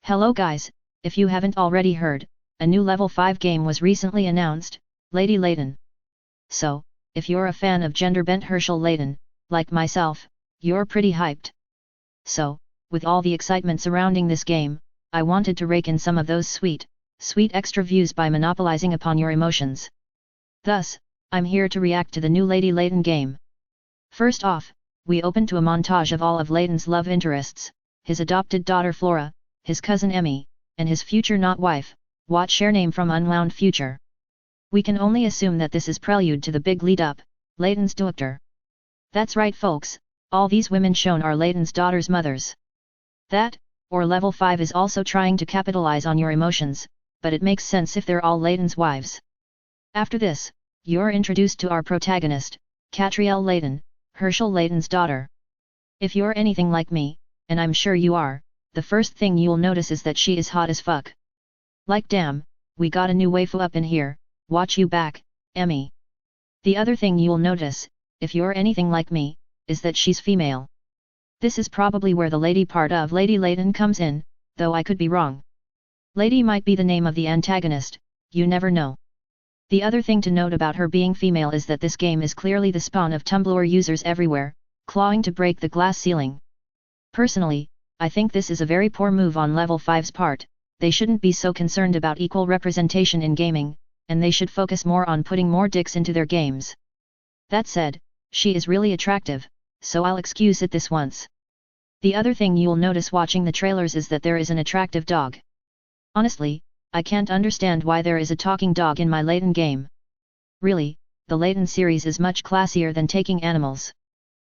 Hello guys, if you haven't already heard, a new level 5 game was recently announced, Lady Layton. So, if you're a fan of gender-bent Herschel Layton, like myself, you're pretty hyped. So, with all the excitement surrounding this game, I wanted to rake in some of those sweet extra views by monopolizing upon your emotions. Thus, I'm here to react to the new Lady Layton game. First off, we open to a montage of all of Layton's love interests, his adopted daughter Flora, his cousin Emmy, and his future not wife, what share name from Unwound Future. We can only assume that this is prelude to the big lead-up, Layton's daughter. That's right folks, all these women shown are Layton's daughter's mothers. That, or level 5 is also trying to capitalize on your emotions, but it makes sense if they're all Layton's wives. After this, you're introduced to our protagonist, Catwoman Layton, Herschel Layton's daughter. If you're anything like me, and I'm sure you are, the first thing you'll notice is that she is hot as fuck. Like damn, we got a new waifu up in here, watch you back, Emmy. The other thing you'll notice, if you're anything like me, is that she's female. This is probably where the lady part of Lady Layton comes in, though I could be wrong. Lady might be the name of the antagonist, you never know. The other thing to note about her being female is that this game is clearly the spawn of Tumblr users everywhere, clawing to break the glass ceiling. Personally, I think this is a very poor move on level 5's part. They shouldn't be so concerned about equal representation in gaming, and they should focus more on putting more dicks into their games. That said, she is really attractive, so I'll excuse it this once. The other thing you'll notice watching the trailers is that there is an attractive dog. Honestly, I can't understand why there is a talking dog in my Layton game. Really, the Layton series is much classier than taking animals.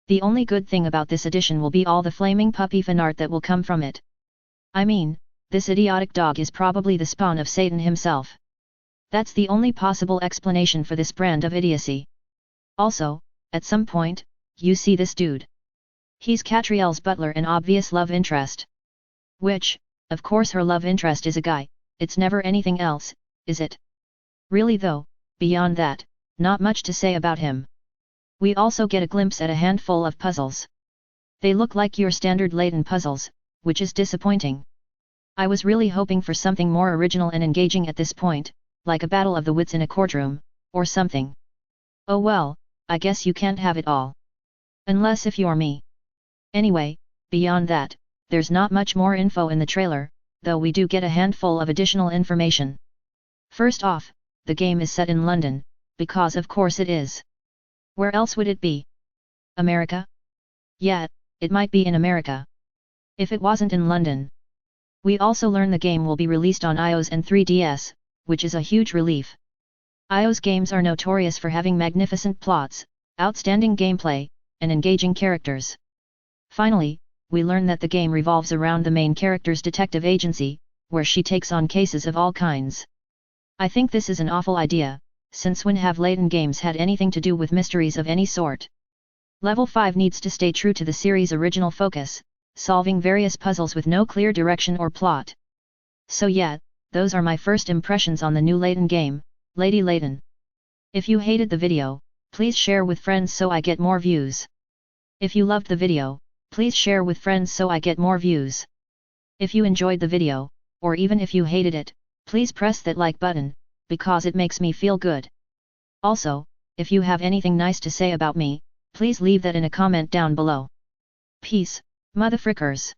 The only good thing about this edition will be all the flaming puppy fanart that will come from it. I mean, this idiotic dog is probably the spawn of Satan himself. That's the only possible explanation for this brand of idiocy. Also, at some point, you see this dude. He's Catriel's butler and obvious love interest. Which, of course her love interest is a guy, it's never anything else, is it? Really though, beyond that, not much to say about him. We also get a glimpse at a handful of puzzles. They look like your standard Layton puzzles, which is disappointing. I was really hoping for something more original and engaging at this point, like a battle of the wits in a courtroom, or something. Oh well, I guess you can't have it all. Unless if you're me. Anyway, beyond that, there's not much more info in the trailer, though we do get a handful of additional information. First off, the game is set in London, because of course it is. Where else would it be? America? Yeah, it might be in America. If it wasn't in London. We also learn the game will be released on iOS and 3DS, which is a huge relief. iOS games are notorious for having magnificent plots, outstanding gameplay, and engaging characters. Finally, we learn that the game revolves around the main character's detective agency, where she takes on cases of all kinds. I think this is an awful idea, since when have Layton games had anything to do with mysteries of any sort? Level 5 needs to stay true to the series' original focus, solving various puzzles with no clear direction or plot. So yeah, those are my first impressions on the new Layton game, Lady Layton. If you hated the video, please share with friends so I get more views. If you loved the video, please share with friends so I get more views. If you enjoyed the video, or even if you hated it, please press that like button, because it makes me feel good. Also, if you have anything nice to say about me, please leave that in a comment down below. Peace, motherfrickers.